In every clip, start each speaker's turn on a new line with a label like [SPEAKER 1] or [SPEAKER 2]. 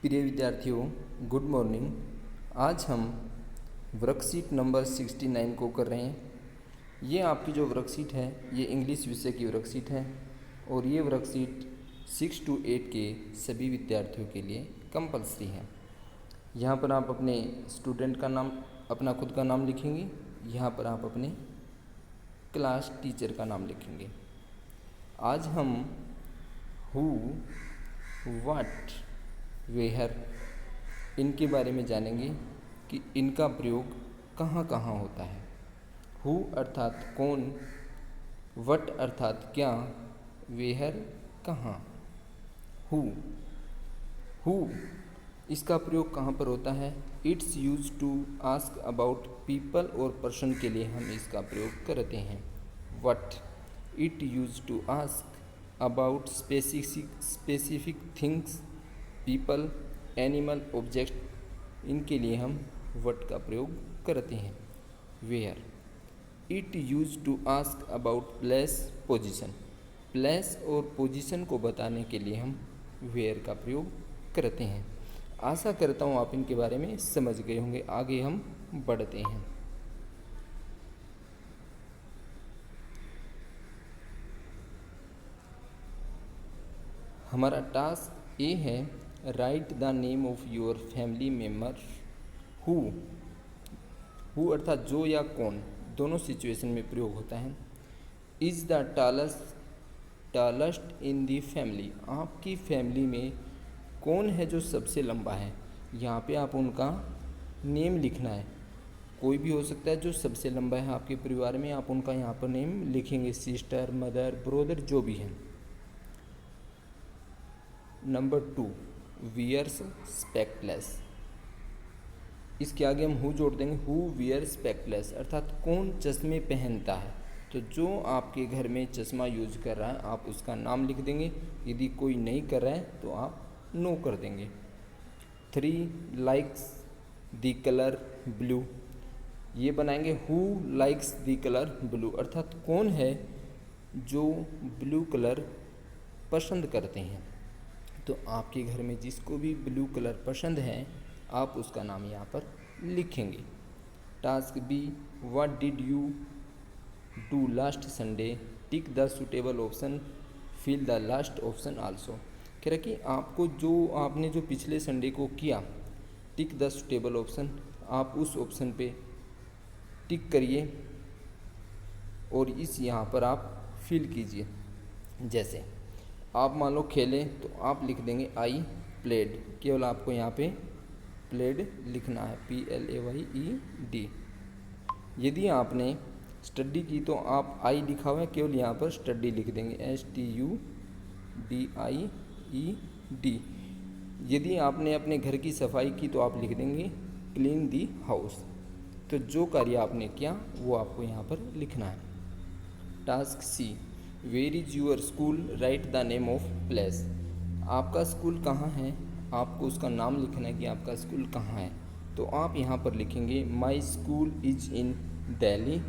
[SPEAKER 1] प्रिय विद्यार्थियों, good morning. आज हम वर्कशीट नंबर 69 को कर रहे हैं। ये आपकी जो वर्कशीट है ये इंग्लिश विषय की वर्कशीट है और ये वर्कशीट 6 to 8 के सभी विद्यार्थियों के लिए कंपलसरी है। यहाँ पर आप अपने स्टूडेंट का नाम, अपना खुद का नाम लिखेंगे। यहाँ पर आप अपने क्लास टीचर का नाम लिखेंगे। आज हम हु, व्हाट, वेयर इनके बारे में जानेंगे कि इनका प्रयोग कहाँ कहाँ होता है। हु अर्थात कौन, व्हाट अर्थात क्या, वेयर कहाँ। हु इसका प्रयोग कहाँ पर होता है? It's use to ask about people और पर्सन के लिए हम इसका प्रयोग करते हैं। What it use to ask about specific things, people, animal, object, इनके लिए हम व्हाट का प्रयोग करते हैं। Where it use to ask about place, position, place और पोजीशन को बताने के लिए हम वेयर का प्रयोग करते हैं। आशा करता हूँ आप इनके बारे में समझ गए होंगे। आगे हम बढ़ते हैं। हमारा टास्क ए है right the name of your family member. Who अर्थात जो या कौन, दोनों सिचुएशन में प्रयोग होता है। Is the tallest in the family, आपकी फैमिली में कौन है जो सबसे लंबा है। यहाँ पे आप उनका नेम लिखना है। कोई भी हो सकता है जो सबसे लंबा है आपके परिवार में, आप उनका यहाँ पर नेम लिखेंगे। सिस्टर, मदर, ब्रदर, जो भी है। Number 2, wears spectacles. इसके आगे हम हु जोड़ देंगे। हु वियर स्पेक्टलेस अर्थात कौन चश्मे पहनता है। तो जो आपके घर में चश्मा यूज कर रहा है आप उसका नाम लिख देंगे। यदि कोई नहीं कर रहा है तो आप नो कर देंगे। 3, लाइक्स द कलर ब्लू। ये बनाएंगे who likes the colour blue अर्थात कौन है जो ब्लू कलर पसंद करते हैं। तो आपके घर में जिसको भी ब्लू कलर पसंद है आप उसका नाम यहाँ पर लिखेंगे। Task B, what did you do last Sunday, tick the suitable option, fill the last option also. कह रहा कि आपको आपने जो पिछले संडे को किया, टिक द सुटेबल ऑप्शन, आप उस ऑप्शन पे टिक करिए और इस यहाँ पर आप फिल कीजिए। जैसे आप मान लो खेलें तो आप लिख देंगे आई प्लेड, केवल आपको यहाँ पे प्लेड लिखना है, PLAYED। यदि आपने स्टडी की तो आप आई लिखा हुआ है, केवल यहाँ पर स्टडी लिख देंगे, STUDIED। यदि आपने अपने घर की सफाई की तो आप लिख देंगे क्लीन दी हाउस। तो जो कार्य आपने किया वो आपको यहाँ पर लिखना है। Task C, where is your school, write the name of place. आपका स्कूल कहाँ है, आपको उसका नाम लिखना है कि आपका स्कूल कहाँ है। तो आप यहाँ पर लिखेंगे my school is in Delhi.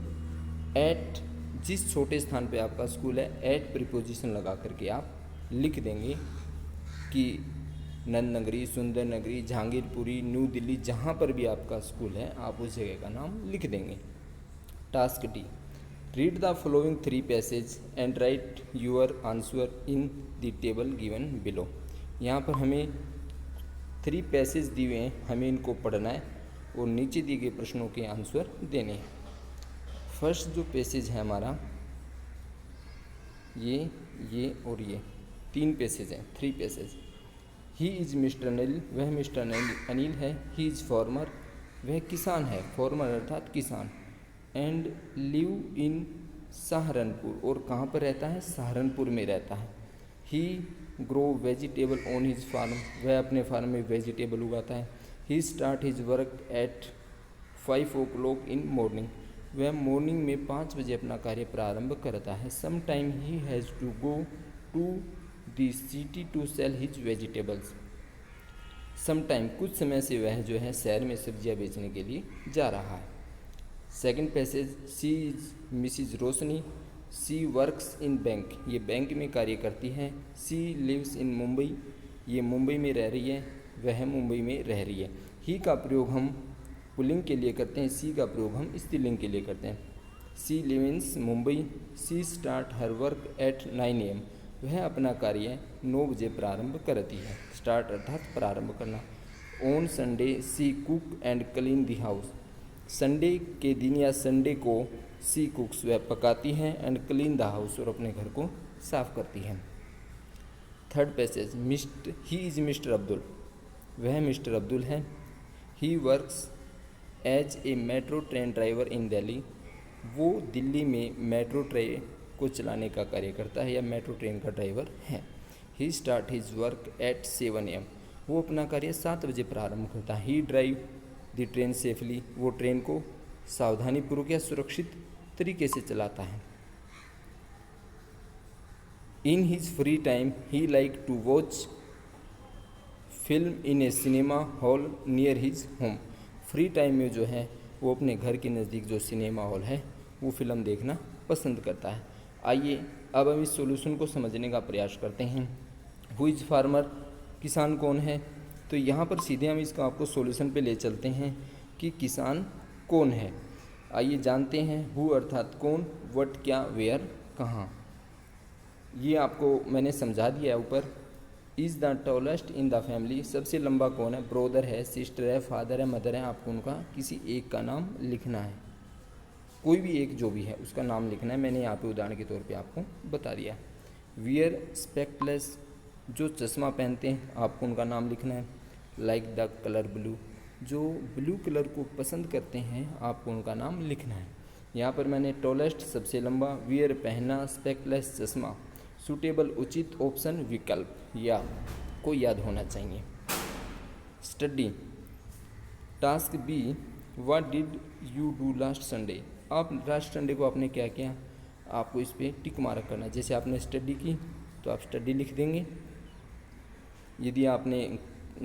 [SPEAKER 1] At, जिस छोटे स्थान पे आपका स्कूल है, एट प्रीपोजिशन लगा करके आप लिख देंगे कि नंद नगरी, सुंदर नगरी, जहांगीरपुरी, न्यू दिल्ली, जहाँ पर भी आपका स्कूल है आप उस जगह का नाम लिख देंगे। Task D, read the following 3 passage and right your answer in the table given below. यहाँ पर हमें 3 पैसेज दिए हुए हैं, हमें इनको पढ़ना है और नीचे दिए गए प्रश्नों के आंसर देने हैं। फर्स्ट जो पैसेज है हमारा, ये और ये 3 पैसेज हैं, 3 passage. He is mister Anil, वह मिस्टर अनिल है। ही इज़ फार्मर, वह किसान है, फार्मर अर्थात किसान। एंड लिव इन सहारनपुर, और कहाँ पर रहता है, सहारनपुर में रहता है। He grow vegetable on his farm, वह अपने फार्म में वेजिटेबल उगाता है। He start his work at 5 o'clock in morning, वह मॉर्निंग में 5 बजे अपना कार्य प्रारंभ करता है। Some time he has to go to the city to sell his vegetables, some time कुछ समय से वह जो है शहर में सब्जियां बेचने के लिए जा रहा है। Second passage, she is Mrs Roshni, she works in bank, ये बैंक में कार्य करती है। सी लिव्स इन मुंबई, ये मुंबई में रह रही है। वह मुंबई में रह रही है। ही का प्रयोग हम पुल्लिंग के लिए करते हैं, सी का प्रयोग हम स्त्रीलिंग के लिए करते हैं। She lives Mumbai, she start her work at 9 AM। वह अपना कार्य 9 बजे प्रारंभ करती है। स्टार्ट अर्थात प्रारंभ करना। On Sunday she cook and clean the house. Sunday के दिन या संडे को सी कुक्स वह पकाती हैं, एंड क्लीन द हाउस और अपने घर को साफ करती हैं। Third passage, he is mister Abdul. वह मिस्टर अब्दुल हैं। He works as a metro train driver in Delhi. वो दिल्ली में मेट्रो ट्रेन को चलाने का कार्य करता है या मेट्रो ट्रेन का ड्राइवर है। He start his work at 7 AM। वो अपना कार्य 7 बजे प्रारंभ करता है। He drive the train safely. वो ट्रेन को सावधानीपूर्वक या सुरक्षित तरीके से चलाता है। In his free time he like to watch film in a cinema hall near his home. Free time में जो है वो अपने घर के नज़दीक जो सिनेमा हॉल है वो फिल्म देखना पसंद करता है। आइए अब हम इस सॉल्यूशन को समझने का प्रयास करते हैं। हु इज़ फार्मर, किसान कौन है। तो यहाँ पर सीधे हम इसका आपको सॉल्यूशन पे ले चलते हैं कि किसान कौन है। आइए जानते हैं। हु अर्थात कौन, व्हाट क्या, वेयर कहाँ। ये आपको मैंने समझा दिया है ऊपर। Is the tallest in the family, सबसे लंबा कौन है। ब्रोदर है, सिस्टर है, फादर है, मदर है। आपको उनका किसी एक का नाम लिखना है, कोई भी एक जो भी है उसका नाम लिखना है। मैंने यहाँ पे उदाहरण के तौर पे आपको बता दिया। वियर स्पेक्टलेस, जो चश्मा पहनते हैं आपको उनका नाम लिखना है। लाइक द कलर ब्लू, जो ब्लू कलर को पसंद करते हैं आपको उनका नाम लिखना है। यहाँ पर मैंने टॉलेस्ट सबसे लंबा, वियर पहनना, स्पेक्टलेस चश्मा, सूटेबल उचित, ऑप्शन विकल्प या को याद होना चाहिए। Study task B, what did you do last Sunday. आप लास्ट संडे को आपने क्या किया, आपको इस पर टिक मार्क करना है। जैसे आपने स्टडी की तो आप स्टडी लिख देंगे। यदि आपने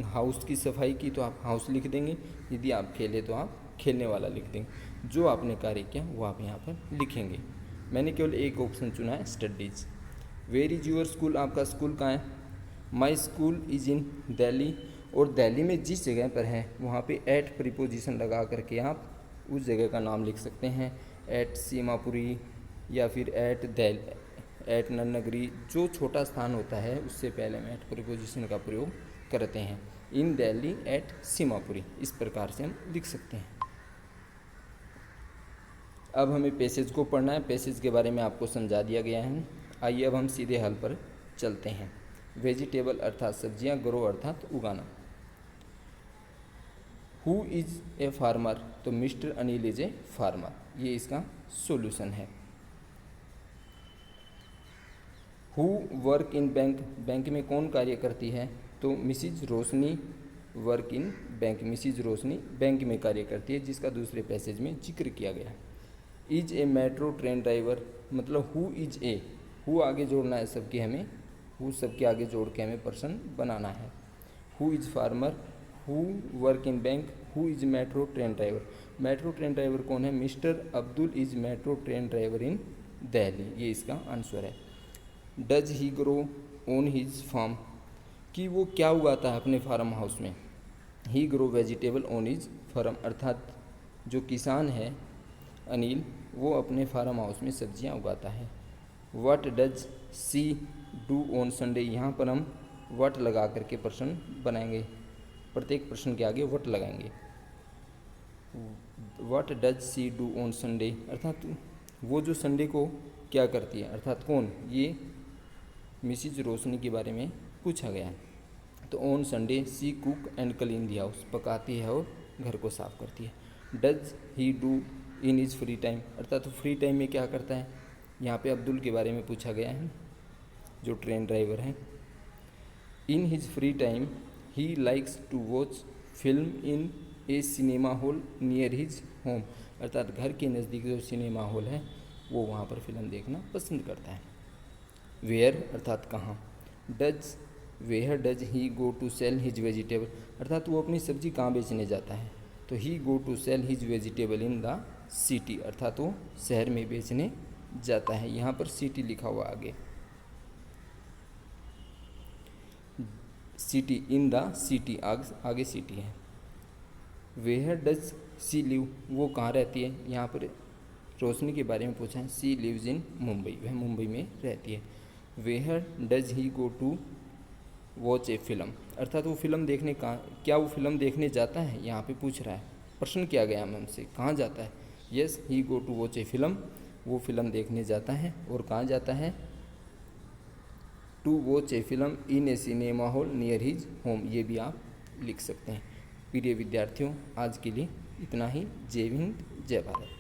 [SPEAKER 1] हाउस की सफाई की तो आप हाउस लिख देंगे। यदि आप खेले तो आप खेलने वाला लिख देंगे। जो आपने कार्य किया वो आप यहाँ पर लिखेंगे। मैंने केवल एक ऑप्शन चुना है, studies. Where is your school, आपका स्कूल कहाँ है। My school is in Delhi, और दिल्ली में जिस जगह पर है वहाँ पे एट प्रीपोजिशन लगा करके आप उस जगह का नाम लिख सकते हैं। एट सीमापुरी या फिर एट नन्नगरी, जो छोटा स्थान होता है उससे पहले हम एट प्रीपोजिशन का प्रयोग करते हैं। इन दिल्ली एट सीमापुरी, इस प्रकार से हम लिख सकते हैं। अब हमें पैसेज को पढ़ना है। पैसेज के बारे में आपको समझा दिया गया है। आइए अब हम सीधे हल पर चलते हैं। वेजिटेबल अर्थात सब्जियां, ग्रो अर्थात उगाना। हु इज़ ए फार्मर, तो mister Anil is a farmer, ये इसका सॉल्यूशन है। Who work in bank, bank में कौन कार्य करती है, तो Mrs Roshni work in bank, Mrs Roshni bank में कार्य करती है, जिसका दूसरे पैसेज में जिक्र किया गया है। Is a metro train driver, मतलब हु इज ए, हु आगे जोड़ना है सबके, हमें हु सबके आगे जोड़ के हमें पर्सन बनाना है। Who is farmer, who work in bank, who is metro train driver. Metro train driver कौन है, mister Abdul is metro train driver in Delhi, ये इसका आंसर है। Does he grow on his farm, कि वो क्या उगाता है अपने फार्म हाउस में। He grow vegetable on his farm, अर्थात जो किसान है अनिल, वो अपने फार्म हाउस में सब्जियां उगाता है। What does she do on Sunday, यहाँ पर हम व्हाट लगा करके प्रश्न बनाएंगे, प्रत्येक प्रश्न के आगे व्हाट लगाएंगे। What does she do on Sunday, अर्थात वो जो संडे को क्या करती है, अर्थात कौन, ये मिसिज रोशनी के बारे में पूछा गया है। तो on Sunday she cook and clean the house, पकाती है और घर को साफ करती है। Does he do in is free time, अर्थात फ्री टाइम में क्या करता है, यहाँ पे अब्दुल के बारे में पूछा गया है जो ट्रेन ड्राइवर है। In his free time he likes to watch film in a cinema hall near his home, अर्थात घर के नज़दीक जो सिनेमा हॉल है वो वहाँ पर फिल्म देखना पसंद करता है। वेयर अर्थात कहाँ। Does where does he go to sell his vegetable, अर्थात वो अपनी सब्जी कहाँ बेचने जाता है, तो he go to sell his vegetable in the city, अर्थात वो शहर में बेचने जाता है। यहाँ पर सिटी लिखा हुआ आगे। सिटी, इन द सिटी, आगे सिटी है। वेयर डज सी लिव, वो कहाँ रहती है, यहाँ पर रोशनी के बारे में पूछा है। सी लिव्स इन मुंबई, वह मुंबई में रहती है। Where does he go to watch a film, अर्थात वो फिल्म देखने क्या वो फिल्म देखने जाता है, यहाँ पे पूछ रहा है। प्रश्न किया गया है हमसे, कहाँ जाता है। Yes he go to watch a film, वो फिल्म देखने जाता है। और कहाँ जाता है, to watch a film in a cinema hall near his home, ये भी आप लिख सकते हैं। प्रिय विद्यार्थियों, आज के लिए इतना ही। जय हिंद, जय भारत।